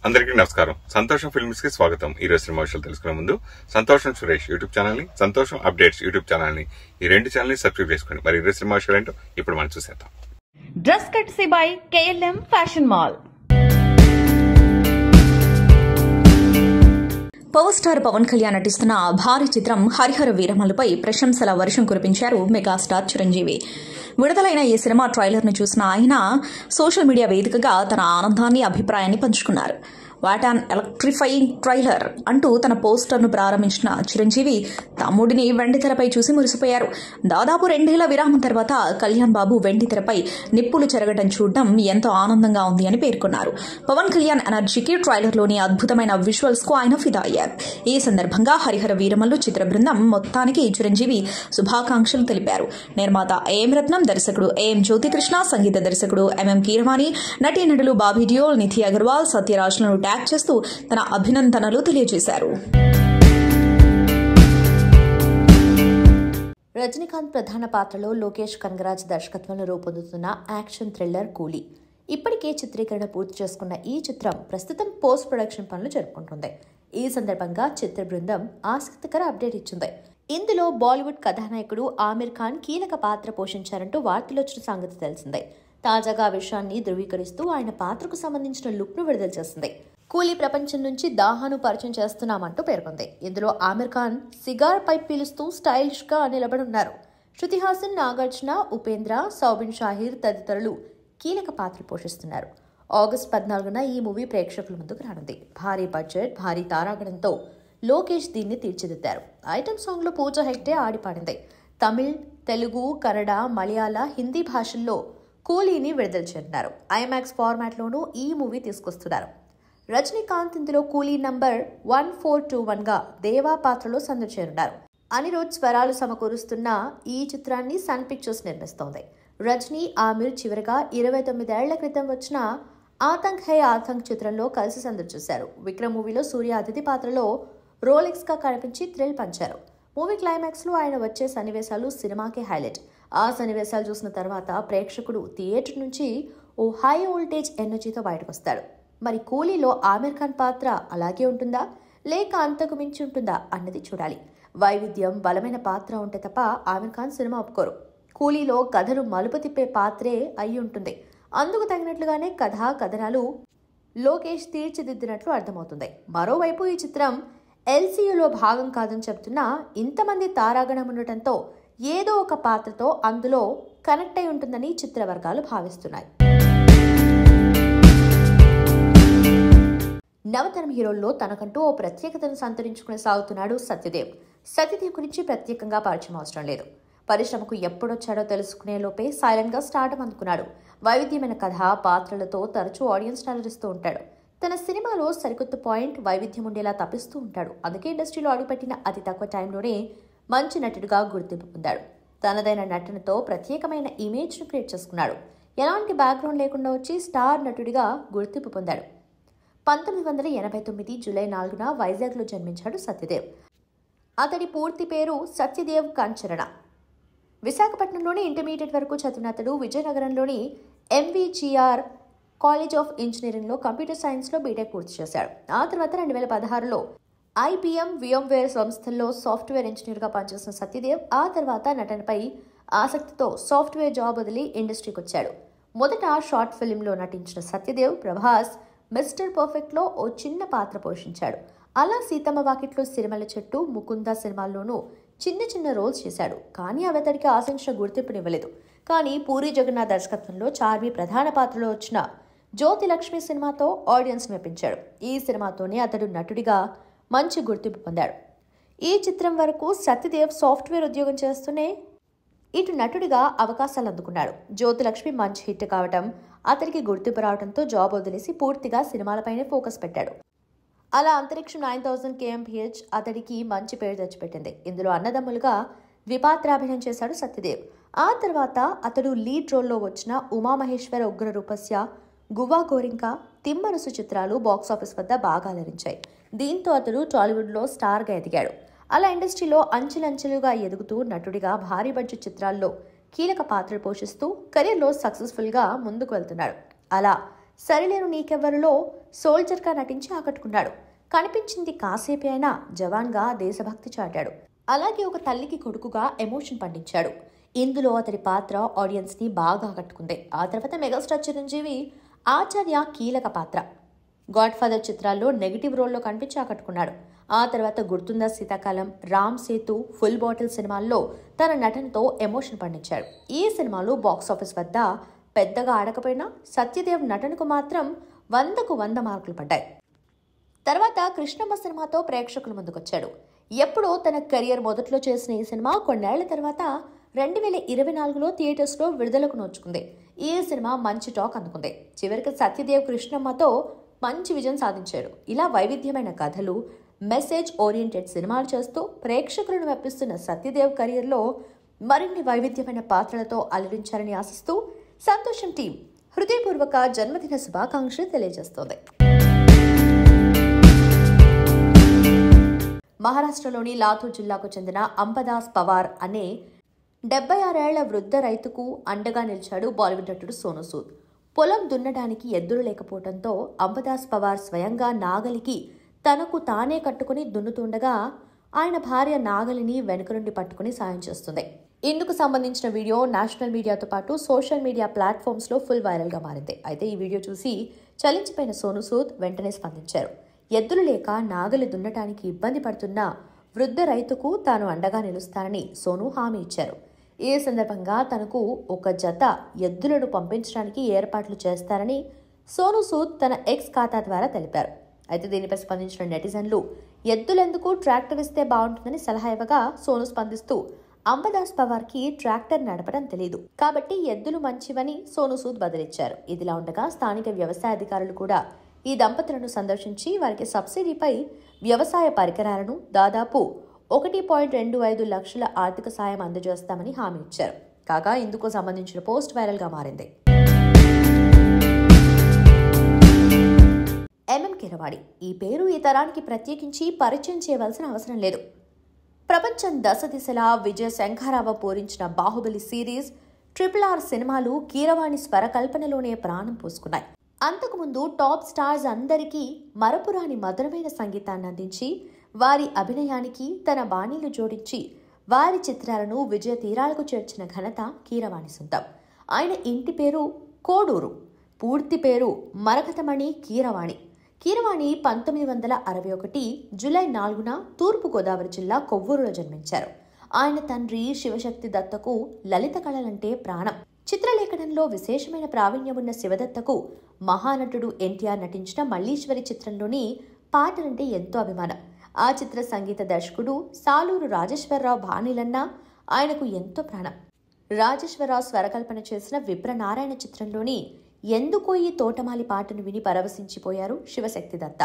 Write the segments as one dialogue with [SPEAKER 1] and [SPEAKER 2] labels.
[SPEAKER 1] అందరికీ నమస్కారం. సంతోషం ఫిల్మ్స్ కి స్వాగతం. ఈ రోజు సినిమా విషయాలు తెలుసుకునే ముందు సంతోషం సురేష్ యూట్యూబ్ ఛానల్ ని, సంతోషం అప్డేట్స్ యూట్యూబ్ ఛానల్ ని, ఈ రెండు ఛానల్ ని సబ్స్క్రైబ్ చేసుకోండి. మరి ఈ రోజు సినిమా విషయాలు ఏంటో ఇప్పుడు మనం చూసేద్దాం.
[SPEAKER 2] Dress courtesy by KLM fashion mall.
[SPEAKER 3] Power star Pawan Kalyan నటిస్తున్న భారీ చిత్రం హరిహర వీరమల్లుపై ప్రశంసల వర్షం కురిపించారు మెగాస్టార్ చిరంజీవి. విడుదలైన ఈ సినిమా ట్రైలర్ను చూసిన ఆయన సోషల్ మీడియా వేదికగా తన ఆనందాన్ని, అభిప్రాయాన్ని పంచుకున్నారు. వాట్ అన్ ఎలక్ట్రిఫైయింగ్ ట్రైలర్ అంటూ తన పోస్టర్ను ప్రారంభించిన చిరంజీవి తమ్ముడిని వెండితెరపై చూసి మురిసిపోయారు. దాదాపు 2 ఏళ్ల విరామం తర్వాత కళ్యాణ్ బాబు వెండితెరపై నిప్పులు చెరగడం చూడడం ఎంతో ఆనందంగా ఉంది అని పేర్కొన్నారు. పవన్ కళ్యాణ్ ఎనర్జీకి ట్రైలర్లోని అద్భుతమైన విజువల్స్ కు ఆయన ఫిదా అయ్యారు. ఈ సందర్భంగా హరిహర వీరమల్లు చిత్ర బృందం మొత్తానికి చిరంజీవి శుభాకాంక్షలు తెలిపారు. నిర్మాత AM రత్నం, దర్శకుడు AM జ్యోతికృష్ణ, సంగీత దర్శకుడు MM కీరవాణి, నటీనటులు బాబీ డియోల్, నిధి అగర్వాల్, సత్యరాజ్లను ట్యాగ్ చేస్తూ తన అభినందనలు తెలియజేశారు.
[SPEAKER 4] రజనీకాంత్ ప్రధాన పాత్రలో లోకేష్ కనగరాజ్ దర్శకత్వంలో రూపొందుతున్న యాక్షన్ థ్రిల్లర్ కూలీ. ఇప్పటికే చిత్రీకరణ పూర్తి చేసుకున్న ఈ చిత్రం ప్రస్తుతం పోస్ట్ ప్రొడక్షన్ పనులు జరుపుకుంటుంది. ఈ సందర్భంగా చిత్ర బృందం ఆసక్తికర అప్డేట్ ఇచ్చింది. ఇందులో బాలీవుడ్ కథానాయకుడు ఆమిర్ ఖాన్ కీలక పాత్ర పోషించారంటూ వార్తలు వచ్చిన సంగతి తెలిసిందే. తాజాగా ఆ విషయాన్ని ధృవీకరిస్తూ ఆయన పాత్రకు సంబంధించిన లుక్ ను విడుదల చేసింది. కూలీ ప్రపంచం నుంచి దాహాను పరిచయం చేస్తున్నామంటూ పేర్కొంది. ఇందులో ఆమిర్ ఖాన్ సిగార్ పైప్ పీలుస్తూ స్టైలిష్ గా నిలబడున్నారు. శృతి హాసన్, నాగార్జున, ఉపేంద్ర, సౌబిన్ షాహీర్ తదితరులు కీలక పాత్ర పోషిస్తున్నారు. ఆగస్టు 14న ఈ మూవీ ప్రేక్షకుల ముందుకు రానుంది. భారీ బడ్జెట్, భారీ తారాగణంతో లోకేష్ దీన్ని తీర్చిదిద్దారు. ఐటమ్ సాంగ్ లో పూజా హెగ్డే ఆడిపాడింది. తమిళ్, తెలుగు, కన్నడ, మలయాళ, హిందీ భాషల్లో కూలీని విడుదల చేయనున్నారు. IMAX ఫార్మాట్ లోనూ ఈ మూవీ తీసుకొస్తున్నారు. రజనీకాంత్ ఇందులో కూలీ నంబర్ 1421 గా దేవా పాత్రలో సందడి చేరున్నారు. అనిరుద్ స్వరాలు సమకూరుస్తున్న ఈ చిత్రాన్ని సన్ పిక్చర్స్ నిర్మిస్తోంది. రజనీ, ఆమిర్ చివరగా 29 ఏళ్ల క్రితం వచ్చిన ఆతంక్ హై ఆతంక్ చిత్రంలో కలిసి సందడి చేశారు. విక్రమ్ మూవీలో సూర్య అతిథి పాత్రలో రోలెక్స్ గా కనిపించి థ్రిల్ పంచారు. మూవీ క్లైమాక్స్ లో ఆయన వచ్చే సన్నివేశాలు సినిమాకే హైలైట్. ఆ సన్నివేశాలు చూసిన తర్వాత ప్రేక్షకుడు థియేటర్ నుంచి ఓ హై వోల్టేజ్ ఎనర్జీతో బయటకు వస్తాడు. మరి కూలీలో ఆమిర్ ఖాన్ పాత్ర అలాగే ఉంటుందా, లేక అంతకు మించి ఉంటుందా అన్నది చూడాలి. వైవిధ్యం, బలమైన పాత్ర ఉంటే తప్ప ఆమిర్ ఖాన్ సినిమా ఒప్పుకోరు. కూలీలో కథను మలుపు తిప్పే పాత్రే అయి ఉంటుంది. అందుకు తగినట్లుగానే కథనాలు లోకేష్ తీర్చిదిద్దినట్లు అర్థమవుతుంది. మరోవైపు ఈ చిత్రం LCUలో భాగం కాదని చెప్తున్నా ఇంతమంది తారాగణం ఉండటంతో ఏదో ఒక పాత్రతో అందులో కనెక్ట్ అయి ఉంటుందని చిత్ర వర్గాలు భావిస్తున్నాయి. నవతరం హీరోల్లో తనకంటూ ఓ ప్రత్యేకతను సంతరించుకుని సాగుతున్నాడు సత్యదేవ్. సత్యదేవ్ గురించి ప్రత్యేకంగా పరిచయం అవసరం లేదు. పరిశ్రమకు ఎప్పుడొచ్చాడో తెలుసుకునే లోపే సైలెంట్ గా స్టార్డమ్ అందుకున్నాడు. వైవిధ్యమైన కథ, పాత్రలతో తరచూ ఆడియన్స్ అలరిస్తూ ఉంటాడు. తన సినిమాలో సరికొత్త పాయింట్, వైవిధ్యం ఉండేలా తప్పిస్తూ ఉంటాడు. అందుకే ఇండస్ట్రీలో అడుగుపెట్టిన అతి తక్కువ టైంలోనే మంచి నటుడిగా గుర్తింపు పొందాడు. తనదైన నటనతో ప్రత్యేకమైన ఇమేజ్ ను క్రియేట్ చేసుకున్నాడు. ఎలాంటి బ్యాక్గ్రౌండ్ లేకుండా వచ్చి స్టార్ నటుడిగా గుర్తింపు పొందాడు. 1989 జూలై 4న వైజాగ్లో జన్మించాడు సత్యదేవ్. అతడి పూర్తి పేరు సత్యదేవ్ కంచరణ. విశాఖపట్నంలోని ఇంటర్మీడియట్ వరకు చదివిన అతడు విజయనగరంలోని MVGR కాలేజ్ ఆఫ్ ఇంజనీరింగ్లో కంప్యూటర్ సైన్స్లో బీటెక్ పూర్తి చేశాడు. ఆ తర్వాత 2016లో IBM VMware సంస్థల్లో సాఫ్ట్వేర్ ఇంజనీర్గా పనిచేసిన సత్యదేవ్ ఆ తర్వాత నటనపై ఆసక్తితో సాఫ్ట్వేర్ జాబ్ వదిలి ఇండస్ట్రీకి వచ్చాడు. మొదట షార్ట్ ఫిల్మ్లో నటించిన సత్యదేవ్ ప్రభాస్ మిస్టర్ పర్ఫెక్ట్లో ఓ చిన్న పాత్ర పోషించాడు. అలా సీతమ్మ వాకిట్లో సిరిమల్ల చెట్టు, ముకుంద సినిమాల్లోనూ చిన్న రోల్స్ చేశాడు. కానీ అవి అతడికి ఆశించిన గుర్తింపునివ్వలేదు. కానీ పూరి జగన్నాథ్ దర్శకత్వంలో చార్మి ప్రధాన పాత్రలో వచ్చిన జ్యోతి లక్ష్మి సినిమాతో ఆడియన్స్ మెప్పించాడు. ఈ సినిమాతోనే అతడు నటుడిగా మంచి గుర్తింపు పొందాడు. ఈ చిత్రం వరకు సత్యదేవ్ సాఫ్ట్వేర్ ఉద్యోగం చేస్తూనే ఇటు నటుడిగా అవకాశాలు అందుకున్నాడు. జ్యోతి లక్ష్మి మంచి హిట్ కావటం, అతడికి గుర్తింపు రావడంతో జాబ్ వదిలేసి పూర్తిగా సినిమాలపైనే ఫోకస్ పెట్టాడు. అలా అంతరిక్షం 9000 kmph అతడికి మంచి పేరు తెచ్చిపెట్టింది. ఇందులో అన్నదమ్ములుగా ద్విపాత్రాభినయం చేశాడు సత్యదేవ్. ఆ తర్వాత అతడు లీడ్ రోల్లో వచ్చిన ఉమామహేశ్వర ఉగ్ర రూపస్య, గువ్వా గోరింక, తిమ్మరుసు చిత్రాలు బాక్సాఫీస్ వద్ద బాగా అలరించాయి. దీంతో అతడు టాలీవుడ్లో స్టార్గా ఎదిగాడు. అలా ఇండస్ట్రీలో అంచెలంచెలుగా ఎదుగుతూ నటుడిగా భారీ బడ్జెట్ చిత్రాల్లో కీలక పాత్రలు పోషిస్తూ కెరీర్లో సక్సెస్ఫుల్గా ముందుకు వెళ్తున్నాడు. అలా సరిలేరు నీకెవ్వరులో సోల్జర్గా నటించి ఆకట్టుకున్నాడు. కనిపించింది కాసేపే అయినా జవాన్గా దేశభక్తి చాటాడు. అలాగే ఒక తల్లికి కొడుకుగా ఎమోషన్ పండించాడు. ఇందులో అతడి పాత్ర ఆడియన్స్ని బాగా ఆకట్టుకుంది. ఆ తర్వాత మెగాస్టార్ చిరంజీవి ఆచార్య కీలక పాత్ర గాడ్ ఫాదర్ చిత్రాల్లో నెగిటివ్ రోల్లో కనిపించి ఆకట్టుకున్నాడు. ఆ తర్వాత గుర్తుందా శీతాకాలం, రామ్ సేతు, ఫుల్ బాటిల్ సినిమాల్లో తన నటనతో ఎమోషన్ పండించాడు. ఈ సినిమాలు బాక్సాఫీస్ వద్ద పెద్దగా ఆడకపోయినా సత్యదేవ్ నటనకు మాత్రం 100కు 100 మార్కులు పడ్డాయి. తర్వాత కృష్ణమ్మ సినిమాతో ప్రేక్షకుల ముందుకొచ్చాడు. ఎప్పుడో తన కెరియర్ మొదట్లో చేసిన ఈ సినిమా కొన్నేళ్ల తర్వాత 2024లో థియేటర్స్లో విడుదలకు నోచుకుంది. ఈ సినిమా మంచి టాక్ అందుకుంది. చివరికి సత్యదేవ్ కృష్ణమ్మతో మంచి విజయం సాధించాడు. ఇలా వైవిధ్యమైన కథలు, మెసేజ్ ఓరియంటెడ్ సినిమాలు చేస్తూ ప్రేక్షకులను మెప్పిస్తున్న సత్యదేవ్ కెరియర్లో మరిన్ని వైవిధ్యమైన పాత్రలతో అలరించాలని ఆశిస్తూ సంతోషం టీం హృదయపూర్వక జన్మదిన శుభాకాంక్షలు తెలియజేస్తోంది. మహారాష్ట్రలోని లాతూర్ జిల్లాకు చెందిన అంబదాస్ పవార్ అనే 76 ఏళ్ల వృద్ధ రైతుకు అండగా నిలిచాడు బాలీవుడ్ నటుడు సోనూ సూద్. పొలం దున్నడానికి ఎద్దులు లేకపోవడంతో అంబదాస్ పవార్ స్వయంగా నాగలికి తనకు తానే కట్టుకుని దున్నుతుండగా ఆయన భార్య నాగలిని వెనుక నుండి పట్టుకుని సాయం చేస్తుంది. ఇందుకు సంబంధించిన వీడియో నేషనల్ మీడియాతో పాటు సోషల్ మీడియా ప్లాట్ఫామ్స్లో ఫుల్ వైరల్గా మారింది. అయితే ఈ వీడియో చూసి చలించిపోయిన సోనూ సూద్ వెంటనే స్పందించారు. ఎద్దులు లేక నాగలి దున్నటానికి ఇబ్బంది పడుతున్న వృద్ధ రైతుకు తాను అండగా నిలుస్తానని సోనూ హామీ ఇచ్చారు. ఈ సందర్భంగా తనకు ఒక జత ఎద్దులను పంపించడానికి ఏర్పాట్లు చేస్తారని సోనూ సూద్ తన ఎక్స్ ఖాతా ద్వారా తెలిపారు. అయితే దీనిపై స్పందించిన నెటిజన్లు ఎద్దులెందుకు ట్రాక్టర్ ఇస్తే బాగుంటుందని సలహా ఇవ్వగా సోనూ స్పందిస్తూ అంబదాస్ పవార్కి ట్రాక్టర్ నడపడం తెలియదు కాబట్టి ఎద్దులు మంచివని సోనూ సూద్ బదిలిచ్చారు. ఇదిలా ఉండగా స్థానిక వ్యవసాయ అధికారులు కూడా ఈ దంపతులను సందర్శించి వారికి సబ్సిడీపై వ్యవసాయ పరికరాలను దాదాపు 1.25 లక్షల ఆర్థిక సాయం అందజేస్తామని హామీ ఇచ్చారు. కాగా ఇందుకు సంబంధించిన పోస్ట్ వైరల్గా మారింది. ఎంఎం కీరవాణి ఈ పేరు ఈ తరానికి ప్రత్యేకించి పరిచయం చేయవలసిన అవసరం లేదు. ప్రపంచం దశ దిశలా విజయ శంఖారావ పూరించిన బాహుబలి సిరీస్, RRR సినిమాలు కీరవాణి స్వరకల్పనలోనే ప్రాణం పోసుకున్నాయి. అంతకుముందు టాప్ స్టార్స్ అందరికీ మరపురాని మధురమైన సంగీతాన్ని అందించి వారి అభినయానికి తన బాణీలు జోడించి వారి చిత్రాలను విజయ తీరాలకు చేర్చిన ఘనత కీరవాణి సొంతం. ఆయన ఇంటి పేరు కోడూరు, పూర్తి పేరు మరకతమణి కీరవాణి. కీరవాణి 1961 జూలై 4న తూర్పుగోదావరి జిల్లా కొవ్వూరులో జన్మించారు. ఆయన తండ్రి శివశక్తి దత్తకు లలిత కళలంటే ప్రాణం. చిత్రలేఖనంలో విశేషమైన ప్రావీణ్యం ఉన్న శివదత్తకు మహానటుడు ఎన్టీఆర్ నటించిన మల్లీశ్వరి చిత్రంలోని పాటలంటే ఎంతో అభిమానం. ఆ చిత్ర సంగీత దర్శకుడు సాలూరు రాజేశ్వరరావు బాణీలన్నా ఆయనకు ఎంతో ప్రాణం. రాజేశ్వరరావు స్వరకల్పన చేసిన విప్రనారాయణ చిత్రంలోని ఎందుకో ఈ తోటమాలి పాటను విని పరవశించిపోయారు శివశక్తి దత్త.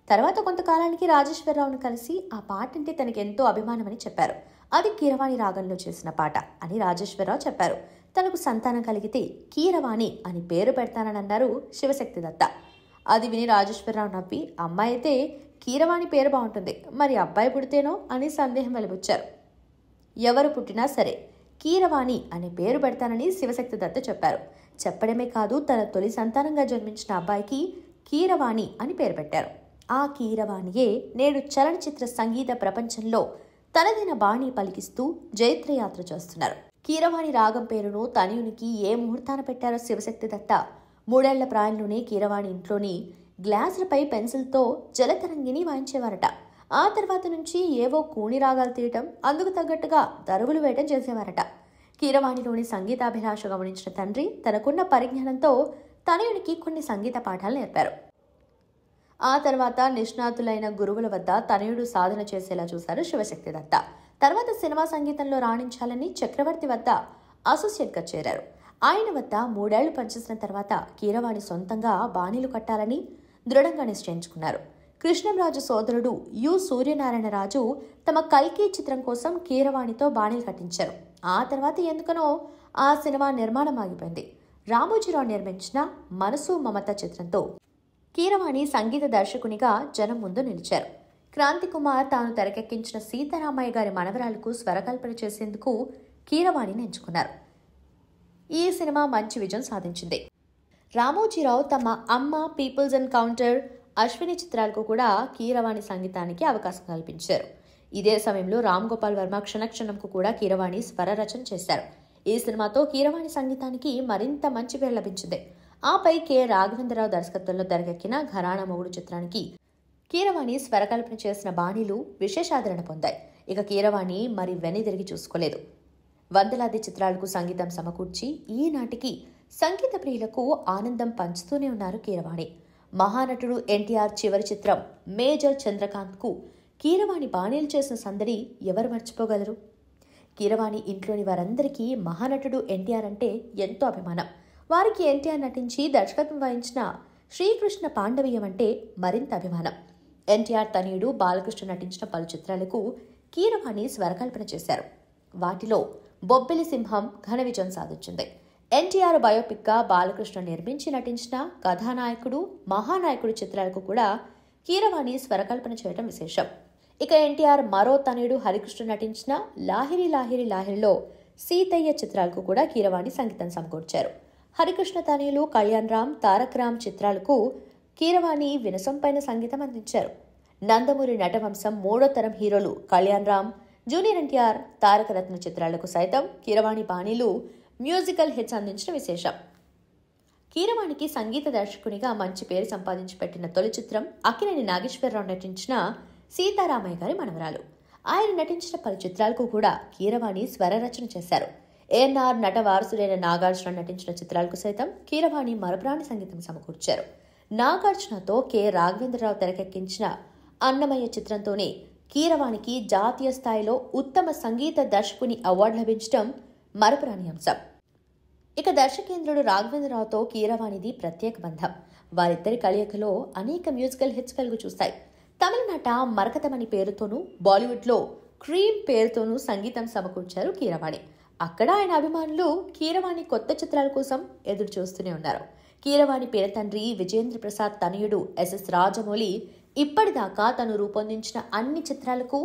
[SPEAKER 4] తర్వాత కొంతకాలానికి రాజేశ్వరరావును కలిసి ఆ పాట అంటే తనకెంతో అభిమానమని చెప్పారు. అది కీరవాణి రాగంలో చేసిన పాట అని రాజేశ్వరరావు చెప్పారు. తనకు సంతానం కలిగితే కీరవాణి అని పేరు పెడతానని అన్నారు శివశక్తి దత్త. అది విని రాజేశ్వరరావు నవ్వి అమ్మాయి అయితే కీరవాణి పేరు బాగుంటుంది, మరి అబ్బాయి పుడితేనో అని సందేహం వెలిబుచ్చారు. ఎవరు పుట్టినా సరే కీరవాణి అనే పేరు పెడతానని శివశక్తి దత్త చెప్పారు. చెప్పడమే కాదు తన తొలి సంతానంగా జన్మించిన అబ్బాయికి కీరవాణి అని పేరు పెట్టారు. ఆ కీరవాణియే నేడు చలనచిత్ర సంగీత ప్రపంచంలో తనదైన బాణీ పలికిస్తూ జైత్రయాత్ర చేస్తున్నారు. కీరవాణి రాగం పేరును తనయునికి ఏ ముహూర్తాన పెట్టారో శివశక్తి దత్త 3 ఏళ్ల ప్రాయంలోనే కీరవాణి ఇంట్లోని గ్లాసులపై పెన్సిల్తో జలతరంగిని వాయించేవారట. ఆ తర్వాత నుంచి ఏవో కూని రాగాలు తీయటం, అందుకు తగ్గట్టుగా దరువులు వేయటం చేసేవారట. కీరవాణిలోని సంగీతాభిలాష గమనించిన తండ్రి తనకున్న పరిజ్ఞానంతో తనయునికి కొన్ని సంగీత పాఠాలు నేర్పారు. ఆ తర్వాత నిష్ణాతులైన గురువుల వద్ద తనయుడు సాధన చేసేలా చూశారు శివశక్తి దత్త. తర్వాత సినిమా సంగీతంలో రాణించాలని చక్రవర్తి వద్ద అసోసియేట్గా చేరారు. ఆయన వద్ద 3 ఏళ్లు పనిచేసిన తర్వాత కీరవాణి సొంతంగా బాణీలు కట్టాలని దృఢంగా నిశ్చయించుకున్నారు. కృష్ణంరాజు సోదరుడు యు సూర్యనారాయణరాజు తమ కల్కి చిత్రం కోసం కీరవాణితో బాణీలు కట్టించారు. ఆ తర్వాత ఎందుకనో ఆ సినిమా నిర్మాణం ఆగిపోయింది. రామోజీరావు నిర్మించిన మనసు మమత చిత్రంతో కీరవాణి సంగీత దర్శకునిగా జనం ముందు నిలిచారు. క్రాంతి కుమార్ తాను తెరకెక్కించిన సీతారామయ్య గారి మనవరాలకు స్వరకల్పన చేసేందుకు కీరవాణిని ఎంచుకున్నారు. ఈ సినిమా మంచి విజయం సాధించింది. రామోజీరావు తమ అమ్మ, పీపుల్స్ ఎన్కౌంటర్, అశ్విని చిత్రాలకు కూడా కీరవాణి సంగీతానికి అవకాశం కల్పించారు. ఇదే సమయంలో రామ్ గోపాల్ వర్మ క్షణక్షణంకు కూడా కీరవాణి స్వర రచన చేశారు. ఈ సినిమాతో కీరవాణి సంగీతానికి మరింత మంచి పేరు లభించింది. ఆపై కె. రాఘవేంద్రరావు దర్శకత్వంలో తెరకెక్కిన ఘరానా మొగుడు చిత్రానికి కీరవాణి స్వరకల్పన చేసిన బాణీలు విశేషాదరణ పొందాయి. ఇక కీరవాణి మరి వెనుదిరిగి చూసుకోలేదు. వందలాది చిత్రాలకు సంగీతం సమకూర్చి ఈనాటికి సంగీత ప్రియులకు ఆనందం పంచుతూనే ఉన్నారు కీరవాణి. మహానటుడు ఎన్టీఆర్ చివరి చిత్రం మేజర్ చంద్రకాంత్కు కీరవాణి బాణీలు చేసిన సందడి ఎవరు మర్చిపోగలరు? కీరవాణి ఇంట్లోని వారందరికీ మహానటుడు ఎన్టీఆర్ అంటే ఎంతో అభిమానం. వారికి ఎన్టీఆర్ నటించి దర్శకత్వం వహించిన శ్రీకృష్ణ పాండవీయం అంటే మరింత అభిమానం. ఎన్టీఆర్ తనయుడు బాలకృష్ణ నటించిన పలు చిత్రాలకు కీరవాణి స్వరకల్పన చేశారు. వాటిలో బొబ్బిలి సింహం ఘన విజయం సాధించింది. ఎన్టీఆర్ బయోపిక్గా బాలకృష్ణ నిర్మించి నటించిన కథానాయకుడు, మహానాయకుడు చిత్రాలకు కూడా కీరవాణి స్వరకల్పన చేయడం విశేషం. ఇక ఎన్టీఆర్ మరో తనయుడు హరికృష్ణ నటించిన లాహిరి లాహిరి లాహిరిలో సీతయ్య చిత్రాలకు కూడా కీరవాణి సంగీతం సమకూర్చారు. హరికృష్ణ తనయులు కళ్యాణ్ రామ్, తారక్ రామ్ చిత్రాలకు కీరవాణి వినసొంపైన సంగీతం అందించారు. నందమూరి నటవంశం మూడో తరం హీరోలు కళ్యాణ్ రామ్, జూనియర్ ఎన్టీఆర్, తారక రత్న చిత్రాలకు సైతం కీరవాణి బాణీలు మ్యూజికల్ హిట్స్ అందించడం విశేషం. కీరవాణికి సంగీత దర్శకునిగా మంచి పేరు సంపాదించి పెట్టిన తొలి చిత్రం అక్కినేని నాగేశ్వరరావు నటించిన సీతారామయ్య గారి మనవరాలు. ఆయన నటించిన పలు చిత్రాలకు కూడా కీరవాణి స్వర రచన చేశారు. ఏఎన్ఆర్ నట వారసుడైన నాగార్జున నటించిన చిత్రాలకు సైతం కీరవాణి మరపురాని సంగీతం సమకూర్చారు. నాగార్జునతో కె. రాఘవేంద్రరావు తెరకెక్కించిన అన్నమయ్య చిత్రంతోనే కీరవాణికి జాతీయ స్థాయిలో ఉత్తమ సంగీత దర్శకుని అవార్డు లభించడం మరపురాని అంశం. ఇక దర్శకేంద్రుడు రాఘవేంద్రరావుతో కీరవాణిది ప్రత్యేక బంధం. వారిద్దరి కలయికలో అనేక మ్యూజికల్ హిట్స్ కలుగు చూస్తాయి. తమిళనాట మరకతమణి పేరుతోనూ, బాలీవుడ్లో క్రీమ్ పేరుతోనూ సంగీతం సమకూర్చారు కీరవాణి. అక్కడ ఆయన అభిమానులు కీరవాణి కొత్త చిత్రాల కోసం ఎదురు చూస్తూనే ఉన్నారు. కీరవాణి పేరతండ్రి విజేంద్ర ప్రసాద్ తనయుడు ఎస్ఎస్ రాజమౌళి ఇప్పటిదాకా తను రూపొందించిన అన్ని చిత్రాలకు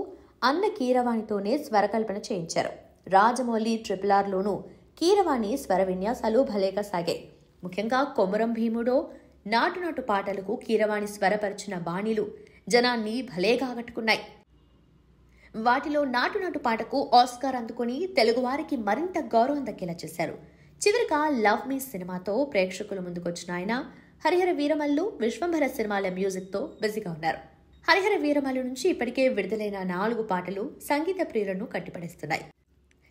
[SPEAKER 4] అన్న కీరవాణితోనే స్వరకల్పన చేయించారు. రాజమౌళి RRRలోనూ కీరవాణి స్వర విన్యాసాలు భలేగా సాగాయి. ముఖ్యంగా కొమరం భీముడో, నాటు నాటు పాటలకు కీరవాణి స్వరపరిచిన బాణీలు జనాన్ని భలేగా ఆకట్టుకున్నాయి. వాటిలో నాటు నాటు పాటకు ఆస్కార్ అందుకుని తెలుగువారికి మరింత గౌరవం దక్కేలా చేశారు. చివరిగా లవ్ మీ సినిమాతో ప్రేక్షకుల ముందుకొచ్చిన ఆయన హరిహర వీరమల్లు, విశ్వంభర సినిమాల మ్యూజిక్తో బిజీగా ఉన్నారు. హరిహర వీరమల్లు నుంచి ఇప్పటికే విడుదలైన 4 పాటలు సంగీత ప్రియులను కట్టిపడేస్తున్నాయి.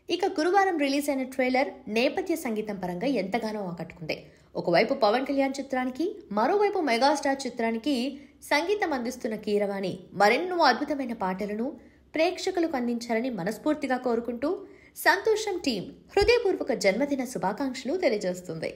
[SPEAKER 4] ఇక గురువారం రిలీజ్ అయిన ట్రైలర్ నేపథ్య సంగీతం పరంగా ఎంతగానో ఆకట్టుకుంది. ఒకవైపు పవన్ కళ్యాణ్ చిత్రానికి, మరోవైపు మెగాస్టార్ చిత్రానికి సంగీతం అందిస్తున్న కీరవాణి మరెన్నో అద్భుతమైన పాటలను ప్రేక్షకులకు అందించాలని మనస్ఫూర్తిగా కోరుకుంటూ సంతోషం టీం హృదయపూర్వక జన్మదిన శుభాకాంక్షలు తెలియజేస్తుంది.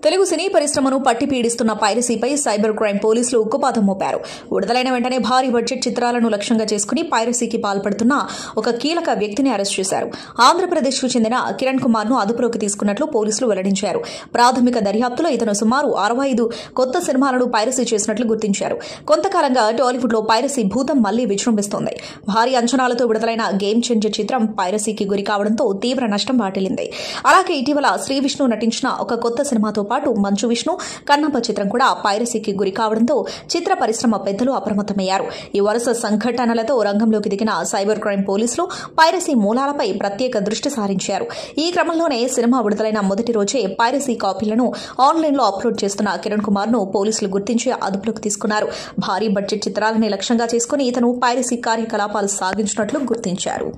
[SPEAKER 3] తెలుగు సినీ పరిశ్రమను పట్టి పీడిస్తున్న పైరసీపై సైబర్ క్రైమ్ పోలీసులు ఉక్కుపాదం మోపారు. విడుదలైన వెంటనే భారీ బడ్జెట్ చిత్రాలను లక్ష్యంగా చేసుకుని పైరసీకి పాల్పడుతున్న ఒక కీలక వ్యక్తిని అరెస్ట్ చేశారు. ఆంధ్రప్రదేశ్కు చెందిన కిరణ్ కుమార్ ను అదుపులోకి తీసుకున్నట్లు పోలీసులు వెల్లడించారు. ప్రాథమిక దర్యాప్తులో ఇతను సుమారు 65 కొత్త సినిమాలను పైరసీ చేసినట్లు గుర్తించారు. కొంతకాలంగా టాలీవుడ్ లో పైరసీ భూతం మళ్లీ విజృంభిస్తోంది. భారీ అంచనాలతో విడుదలైన గేమ్ చేంజర్ చిత్రం పైరసీకి గురి కావడంతో తీవ్ర నష్టం వాటిల్లింది. అలాగే ఇటీవల శ్రీ విష్ణు నటించిన ఒక కొత్త సినిమాతో పాటు మంచు విష్ణు, కన్నప్ప చిత్రం కూడా పైరసీకి గురి కావడంతో చిత్ర పరిశ్రమ పెద్దలు అప్రమత్తమయ్యారు. ఈ వరుస సంఘటనలతో రంగంలోకి దిగిన సైబర్ క్రైమ్ పోలీసులు పైరసీ మూలాలపై ప్రత్యేక దృష్టి సారించారు. ఈ క్రమంలోనే సినిమా విడుదలైన మొదటి రోజే పైరసీ కాపీలను ఆన్లైన్లో అప్లోడ్ చేస్తున్న కిరణ్ కుమార్ ను పోలీసులు గుర్తించి అదుపులోకి తీసుకున్నారు. భారీ బడ్జెట్ చిత్రాలని లక్ష్యంగా చేసుకుని ఇతను పైరసీ కార్యకలాపాలు సాగించినట్లు గుర్తించారు.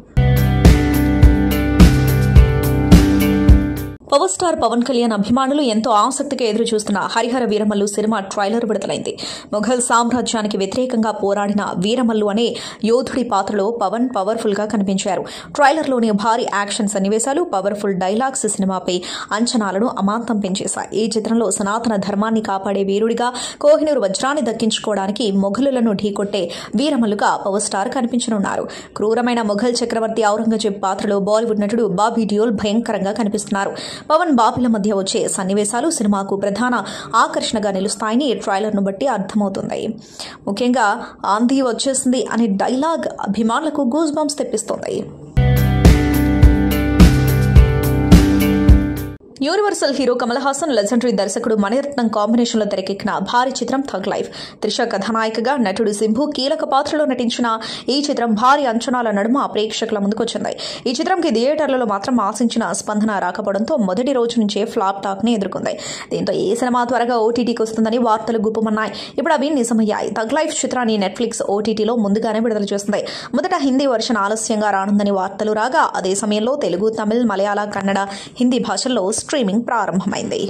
[SPEAKER 3] పవర్ స్టార్ పవన్ కళ్యాణ్ అభిమానులు ఎంతో ఆసక్తిగా ఎదురు చూస్తున్న హరిహర వీరమల్లు సినిమా ట్రైలర్ విడుదలైంది. మొఘల్ సామ్రాజ్యానికి వ్యతిరేకంగా పోరాడిన వీరమల్లు అనే యోధుడి పాత్రలో పవన్ పవర్ఫుల్ గా కనిపించారు. ట్రైలర్లోని భారీ యాక్షన్ సన్నివేశాలు, పవర్ఫుల్ డైలాగ్స్ సినిమాపై అంచనాలను అమాంతం పెంచేశాయి. ఈ చిత్రంలో సనాతన ధర్మాన్ని కాపాడే వీరుడిగా, కోహినూరు వజ్రాన్ని దక్కించుకోవడానికి మొఘలులను ఢీకొట్టే వీరమల్లుగా పవర్ స్టార్ కనిపించనున్నారు. క్రూరమైన మొఘల్ చక్రవర్తి ఔరంగజేబ్ పాత్రలో బాలీవుడ్ నటుడు బాబీ డియోల్ భయంకరంగా కనిపిస్తున్నారు. పవన్ బాబీల మధ్య వచ్చే సన్నివేశాలు సినిమాకు ప్రధాన ఆకర్షణగా నిలుస్తాయని ట్రైలర్ ను బట్టి అర్థమవుతుంది. ముఖ్యంగా ఆంధీ వచ్చేసింది అనే డైలాగ్ అభిమానులకు గూస్ బంప్స్ తెప్పిస్తోంది. Universal hero Kamal Haasan, legendary దర్శకుడు మణిరత్నం కాంబినేషన్లో తెరకెక్కిన భారీ చిత్రం థగ్ లైఫ్. త్రిష కథానాయికగా, నటుడు సింబు కీలక పాత్రలో నటించిన ఈ చిత్రం భారీ అంచనాల నడుమ ప్రేక్షకుల ముందుకొచ్చింది. ఈ చిత్రంకి థియేటర్లలో మాత్రం ఆశించిన స్పందన రాకపోవడంతో మొదటి రోజు నుంచే ఫ్లాప్ టాక్ ని ఎదుర్కొంది. దీంతో ఈ సినిమా త్వరగా ఓటీటీకి వస్తుందని వార్తలు గుప్పమన్నాయి. ఇప్పుడు అవి నిజమయ్యాయి. థగ్ లైఫ్ చిత్రాన్ని నెట్ఫ్లిక్స్ ఓటీటీలో ముందుగానే విడుదల చేస్తుంది. మొదట హిందీ వర్షన్ ఆలస్యంగా రానుందని వార్తలు రాగా, అదే సమయంలో తెలుగు, తమిళ్, మలయాళ, కన్నడ, హిందీ భాషల్లో స్ట్రీమింగ్ ప్రారంభమైంది.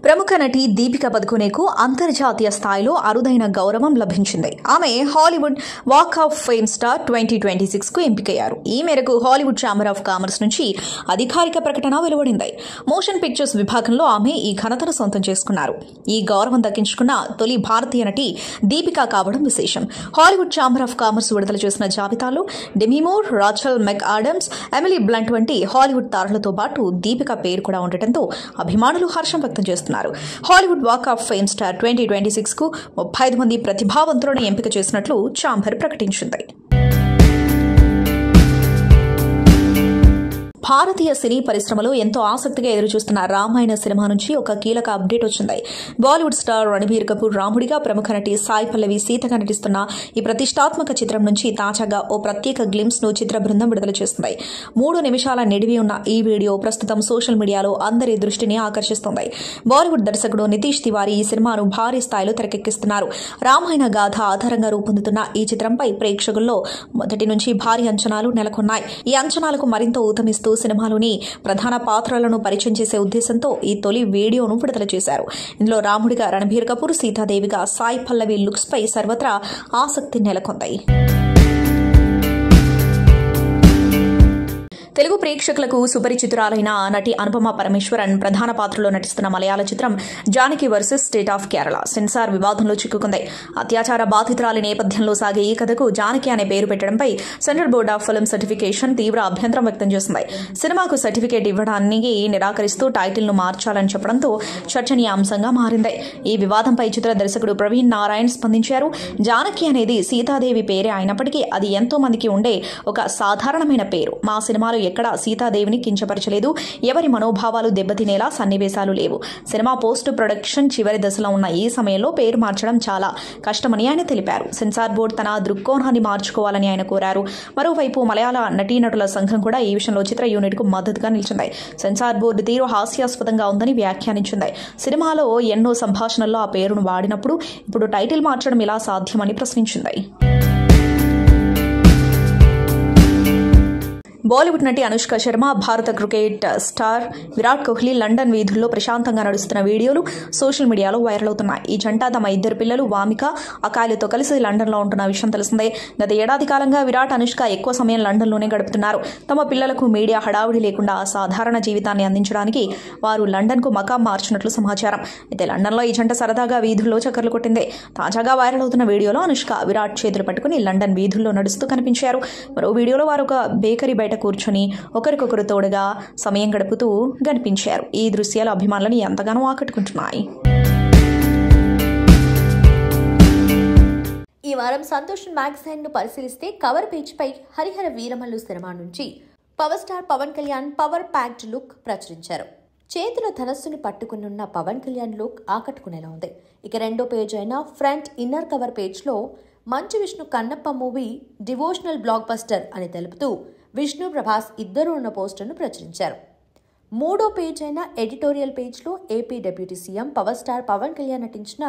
[SPEAKER 3] ప్రముఖ నటి దీపికా పదుకొనెకు అంతర్జాతీయ స్థాయిలో అరుదైన గౌరవం లభించింది. ఆమె Hollywood walk of fame star 2026 కు ఎంపికయ్యారు. ఈ మేరకు హాలీవుడ్ ఛాంబర్ ఆఫ్ కామర్స్ నుంచి అధికారిక ప్రకటన వెలువడింది. మోషన్ పిక్చర్స్ విభాగంలో ఆమె ఈ ఘనతను సొంతం చేసుకున్నారు. ఈ గౌరవం దక్కించుకున్న తొలి భారతీయ నటి దీపికా కావడం విశేషం. హాలీవుడ్ ఛాంబర్ ఆఫ్ కామర్స్ విడుదల చేసిన జాబితాలో డెమీ మూర్, రాచెల్ మెక్ ఆడమ్స్, ఎమిలీ బ్లంట్ వంటి హాలీవుడ్ తారలతో పాటు దీపికా పేరు కూడా ఉండటంతో అభిమానులు హర్షం వ్యక్తం చేస్తున్నారు. Hollywood walk of fame star 2026 కు 35 మంది ప్రతిభావంతులను ఎంపిక చేసినట్లు ఛాంబర్ ప్రకటించింది. భారతీయ సినీ పరిశ్రమలో ఎంతో ఆసక్తిగా ఎదురుచూస్తున్న రామాయణ సినిమా నుంచి ఒక కీలక అప్డేట్ వచ్చింది. బాలీవుడ్ స్టార్ రణబీర్ కపూర్ రాముడిగా, ప్రముఖ నటి సాయి పల్లవి సీతగా నటిస్తున్న ఈ ప్రతిష్టాత్మక చిత్రం నుంచి తాజాగా ఓ ప్రత్యేక గ్లింప్స్ ను చిత్ర బృందం విడుదల చేస్తుంది. 3 నిమిషాల నిడివి ఉన్న ఈ వీడియో ప్రస్తుతం సోషల్ మీడియాలో అందరి దృష్టిని ఆకర్షిస్తోంది. బాలీవుడ్ దర్శకుడు నితీష్ తివారీ ఈ సినిమాను భారీ స్థాయిలో తెరకెక్కిస్తున్నారు. రామాయణ గాథ ఆధారంగా రూపొందుతున్న ఈ చిత్రంపై ప్రేక్షకుల్లో మొదటి నుంచి భారీ అంచనాలు నెలకొన్నాయి. ఈ అంచనాలకు మరింత ఊతమిస్తూ సినిమాలోని ప్రధాన పాత్రలను పరిచయం చేసే ఉద్దేశంతో ఈ తొలి వీడియోను విడుదల చేశారు. ఇందులో రాముడిగా రణబీర్ కపూర్, సీతాదేవిగా సాయి పల్లవి లుక్స్ పై సర్వత్రా ఆసక్తి నెలకొంది. తెలుగు ప్రేక్షకులకు సుపరిచితురాలైన నటి అనుపమ పరమేశ్వరన్ ప్రధాన పాత్రలో నటిస్తున్న మలయాళ చిత్రం Janaki versus state of Kerala censor వివాదంలో చిక్కుకుంది. అత్యాచార బాధితురాలి నేపథ్యంలో సాగే ఈ కథకు జానకి అనే పేరు పెట్టడంపై central board of film certification తీవ్ర అభ్యంతరం వ్యక్తం చేసింది. సినిమాకు సర్టిఫికేట్ ఇవ్వడానికి నిరాకరిస్తూ టైటిల్ ను మార్చాలని చెప్పడంతో చర్చనీయాంశంగా మారింది. ఈ వివాదంపై చిత్ర దర్శకుడు ప్రవీణ్ నారాయణ్ స్పందించారు. జానకి అనేది సీతాదేవి పేరే అయినప్పటికీ అది ఎంతో మందికి ఉండే ఒక సాధారణమైన పేరు. మా సినిమాలో ఎక్కడా సీతాదేవిని కించపరచలేదు. ఎవరి మనోభావాలు దెబ్బతినేలా సన్నివేశాలు లేవు. సినిమా పోస్ట్ ప్రొడక్షన్ చివరి దశలో ఉన్న ఈ సమయంలో పేరు మార్చడం చాలా కష్టమని ఆయన తెలిపారు. సెన్సార్ బోర్డు తన దృక్కోణాన్ని మార్చుకోవాలని ఆయన కోరారు. మరోవైపు మలయాళ నటీనటుల సంఘం కూడా ఈ విషయంలో చిత్ర యూనిట్ కు మద్దతుగా నిలిచింది. సెన్సార్ బోర్డు తీరు హాస్యాస్పదంగా ఉందని వ్యాఖ్యానించింది. సినిమాలో ఎన్నో సంభాషణల్లో ఆ పేరును వాడినప్పుడు ఇప్పుడు టైటిల్ మార్చడం ఎలా సాధ్యమని ప్రశ్నించింది. బాలీవుడ్ నటి అనుష్క శర్మ, భారత cricket star Virat Kohli London వీధుల్లో ప్రశాంతంగా నడుస్తున్న వీడియోలు సోషల్ మీడియాలో వైరల్ అవుతున్నాయి. ఈ జంట తమ 2 పిల్లలు వామిక, అకాయలతో కలిసి లండన్లో ఉంటున్న విషయం తెలిసిందే. గత ఏడాది కాలంగా విరాట్, అనుష్క ఎక్కువ సమయం లండన్లోనే గడుపుతున్నారు. తమ పిల్లలకు మీడియా హడావుడి లేకుండా సాధారణ జీవితాన్ని అందించడానికి వారు లండన్కు మకాం మార్చినట్లు సమాచారం. అయితే లండన్లో ఈ జంట సరదాగా వీధుల్లో చక్కర్లు కొట్టింది. తాజాగా వైరల్ అవుతున్న వీడియోలో అనుష్క విరాట్ చేతులు పట్టుకుని లండన్ వీధుల్లో నడుస్తూ కనిపించారు. మరో వీడియోలో వారు ఒక బేకరీ బయట కూర్చొని ఒకరికొకరు తోడుగా సమయం గడుపుతూ కనిపించారు. ఈ దృశ్యాలు అభిమానులను ఎంతగానో ఆకట్టుకుంటున్నాయి.
[SPEAKER 4] ఈ వారం సంతోషం మ్యాగజైన్ ను పరిశీలిస్తే కవర్ పేజ్ పై హరిహర వీరమల్లు సినిమా నుంచి power star Pawan Kalyan power packed look ప్రచురించారు. చేతిలో ధనస్సుని పట్టుకునున్న పవన్ కళ్యాణ్ లుక్ ఆకట్టుకునేలా ఉంది. ఇక రెండో పేజ్ అయిన ఫ్రంట్ ఇన్నర్ కవర్ పేజ్ లో Manchu Vishnu Kannappa movie devotional block buster అని తెలుపుతూ విష్ణు, ప్రభాస్ ఇద్దరు ఉన్న పోస్టర్ను ప్రచురించారు. మూడో పేజ్ అయిన ఎడిటోరియల్ పేజ్లో AP deputy CM power star Pawan Kalyan నటించిన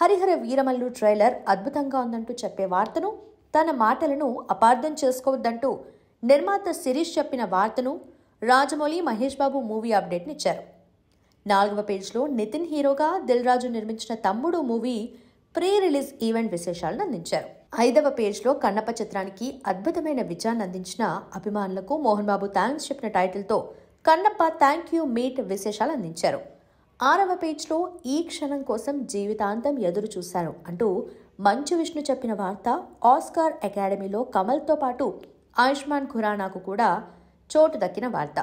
[SPEAKER 4] హరిహర వీరమల్లు ట్రైలర్ అద్భుతంగా ఉందంటూ చెప్పే వార్తను, తన మాటలను అపార్థం చేసుకోవద్దంటూ నిర్మాత శిరీష్ చెప్పిన వార్తను రాజమౌళి, మహేష్ బాబు మూవీ అప్డేట్ని ఇచ్చారు. 4వ పేజ్లో నితిన్ హీరోగా దిల్ రాజు నిర్మించిన తమ్ముడు మూవీ ప్రీ రిలీజ్ ఈవెంట్ విశేషాలను అందించారు. 5వ పేజ్లో కన్నప్ప చిత్రానికి అద్భుతమైన విజయాన్ని అందించిన అభిమానులకు మోహన్ బాబు థ్యాంక్స్ చెప్పిన టైటిల్తో కన్నప్ప థ్యాంక్ యూ మీట్ విశేషాలు అందించారు. 6వ పేజ్లో ఈ క్షణం కోసం జీవితాంతం ఎదురు చూశాను అంటూ మంచు విష్ణు చెప్పిన వార్త, ఆస్కార్ అకాడమీలో కమల్తో పాటు ఆయుష్మాన్ ఖురానాకు కూడా చోటు దక్కిన వార్త,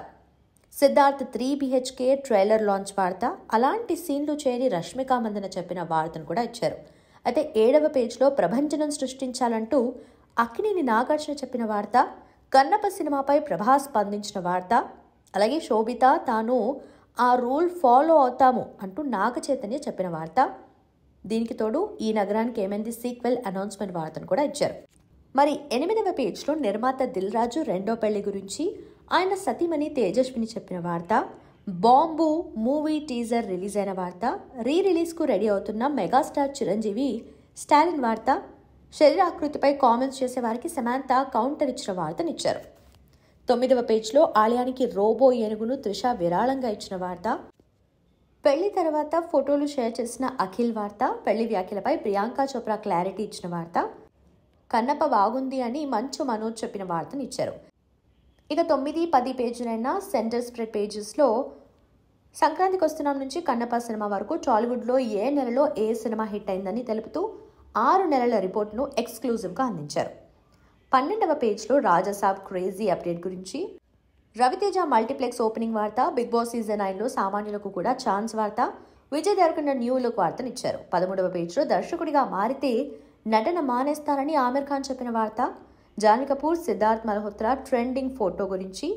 [SPEAKER 4] సిద్ధార్థ్ 3 BHK ట్రైలర్ లాంచ్ వార్త, అలాంటి సీన్లు చేరి రష్మిక మందన చెప్పిన వార్తను కూడా ఇచ్చారు. అయితే 7వ పేజ్లో ప్రభంజనం సృష్టించాలంటూ అక్కినేని నాగార్జున చెప్పిన వార్త, కన్నప్ప సినిమాపై ప్రభాస్ స్పందించిన వార్త, అలాగే శోభిత తాను ఆ రూల్ ఫాలో అవుతాము అంటూ నాగ చైతన్య చెప్పిన వార్త, దీనికి తోడు ఈ నగరానికి ఏమైంది సీక్వెల్ అనౌన్స్మెంట్ వార్తను కూడా ఇచ్చారు. మరి 8వ పేజ్లో నిర్మాత దిల్ రాజు రెండో పెళ్లి గురించి ఆయన సతీమణి తేజస్విని చెప్పిన వార్త, బాంబు మూవీ టీజర్ రిలీజ్ అయిన వార్త, రిలీజ్కు రెడీ అవుతున్న మెగాస్టార్ చిరంజీవి స్టాలిన్ వార్త, శరీరాకృతిపై కామెంట్స్ చేసే వారికి సమాంత కౌంటర్ ఇచ్చిన వార్తనిచ్చారు. 9వ పేజ్లో ఆలయానికి రోబో ఏనుగును త్రిష విరాళంగా ఇచ్చిన వార్త, పెళ్లి తర్వాత ఫోటోలు షేర్ చేసిన అఖిల్ వార్త, పెళ్లి వ్యాఖ్యలపై ప్రియాంక చోప్రా క్లారిటీ ఇచ్చిన వార్త, కన్నప్ప బాగుంది అని మంచు మనోజ్ చెప్పిన వార్తనిచ్చారు. ఇక 9, 10 పేజీలైన సెంటర్ స్ప్రెడ్ పేజెస్లో సంక్రాంతికి వస్తున్నాం నుంచి కన్నప్ప సినిమా వరకు టాలీవుడ్లో ఏ నెలలో ఏ సినిమా హిట్ అయిందని తెలుపుతూ 6 నెలల రిపోర్ట్ను ఎక్స్క్లూజివ్గా అందించారు. 12వ పేజ్లో రాజాసాబ్ క్రేజీ అప్డేట్ గురించి, రవితేజ మల్టీప్లెక్స్ ఓపెనింగ్ వార్త, బిగ్ బాస్ సీజన్ 9లో సామాన్యులకు కూడా ఛాన్స్ వార్త, విజయ్ దేవరకొండ న్యూ లుక్ వార్తనిచ్చారు. 13వ పేజ్లో దర్శకుడిగా మారితే నటన మానేస్తానని ఆమిర్ ఖాన్ చెప్పిన వార్త, జాన్వీ కపూర్ సిద్ధార్థ్ మల్హోత్రా ట్రెండింగ్ ఫోటో గురించి,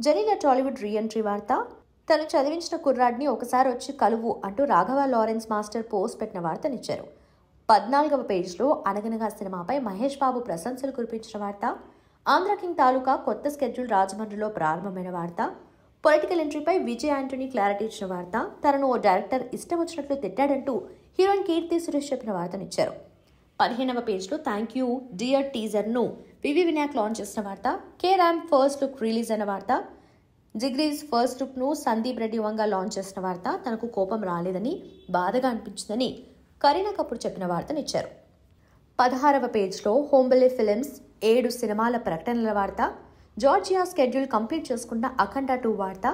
[SPEAKER 4] జనీలా టాలీవుడ్ రీఎంట్రీ వార్త, తను చదివించిన కుర్రాడిని ఒకసారి వచ్చి కలువు అంటూ రాఘవ లారెన్స్ మాస్టర్ పోస్ట్ పెట్టిన వార్తనిచ్చారు. 14వ పేజ్లో అనగనగా సినిమాపై మహేష్ బాబు ప్రశంసలు కురిపించిన వార్త, ఆంధ్ర కింగ్ తాలూకా కొత్త స్కెడ్యూల్ రాజమండ్రిలో ప్రారంభమైన వార్త, పొలిటికల్ ఎంట్రీపై విజయ్ యాంటనీ క్లారిటీ ఇచ్చిన వార్త, తనను ఓ డైరెక్టర్ ఇష్టం వచ్చినట్లు తిట్టాడంటూ హీరోయిన్ కీర్తి సురేష్ చెప్పిన వార్తనిచ్చారు. 15వ పేజ్లో థ్యాంక్ యూ డియర్ టీజర్ను వివి వినాయక్ లాంచ్ చేసిన వార్త, K ram first look release అయిన వార్త, జిగ్రీస్ ఫస్ట్ లుక్ను సందీప్ రెడ్డి వంగా లాంచ్ చేసిన వార్త, తనకు కోపం రాలేదని బాధగా అనిపించిందని కరీనా కపూర్ చెప్పిన వార్తనిచ్చారు. 16వ పేజ్లో హోంబలే ఫిలిమ్స్ 7 సినిమాల ప్రకటనల వార్త, జార్జియా స్కెడ్యూల్ కంప్లీట్ చేసుకున్న అఖండ 2 వార్త,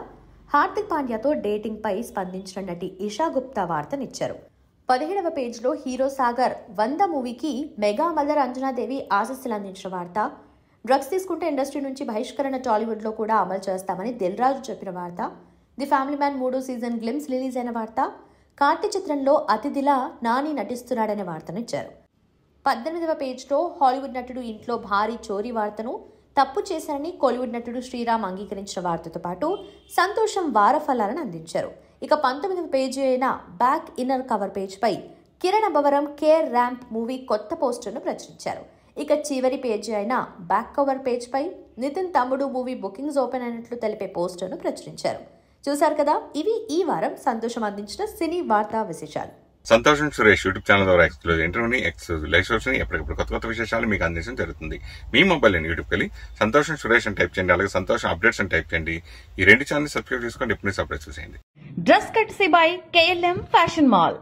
[SPEAKER 4] హార్దిక్ పాండ్యాతో డేటింగ్పై స్పందించిన నటి ఇషా గుప్తా వార్తనిచ్చారు. 17వ పేజ్లో హీరో సాగర్ 100 మూవీకి మెగా మదర్ అంజనాదేవి ఆశీస్సులు అందించిన వార్త, డ్రగ్స్ తీసుకుంటే ఇండస్ట్రీ నుంచి బహిష్కరణ టాలీవుడ్లో కూడా అమలు చేస్తామని దిల్ రాజు చెప్పిన వార్త, the family man 3 season glimpse release అయిన వార్త, కార్తీ చిత్రంలో అతిథిలా నాని నటిస్తున్నాడనే వార్తనిచ్చారు. 18వ పేజ్లో హాలీవుడ్ నటుడు ఇంట్లో భారీ చోరీ వార్తను, తప్పు చేశారని కోలీవుడ్ నటుడు శ్రీరామ్ అంగీకరించిన వార్తతో పాటు సంతోషం వారఫలాలను అందించారు. ఇక 19వ పేజీ అయిన బ్యాక్ ఇన్నర్ కవర్ పేజ్పై Kiran Abbavaram K ramp movie కొత్త పోస్టర్ను ప్రచురించారు. ఇక చివరి పేజీ అయిన బ్యాక్ కవర్ పేజ్పై నితిన్ తమ్ముడు మూవీ బుకింగ్స్ ఓపెన్ అయినట్లు తెలిపే పోస్టర్ను ప్రచురించారు. చూశారు కదా, ఇవి ఈ వారం సంతోషం అందించిన సినీ వార్తా విశేషాలు.
[SPEAKER 1] సంతోషం సురేష్ యూట్యూబ్ ఛానల్ ద్వారా ఎక్స్క్లూజివ్ ఇంటర్వ్యూని, ఎక్స్క్లూజివ్ లైవ్ షోస్ ని, ఎప్పటికప్పుడు కొత్త విశేషాలు మీకు అందించడం జరుగుతుంది. మీ మొబైల్ యూట్యూబ్కి వెళ్ళి సంతోషం సురేష్ అని టైప్ చేయండి, అలాగే సంతోషం అప్డేట్స్ అని టైప్ చేయండి. ఈ 2 ఛానల్ సబ్స్క్రైబ్ చేసుకోండి, ఎప్పుడు సబ్స్క్రైబ్ చేసేయండి.
[SPEAKER 2] Dress courtesy by KLM fashion mall.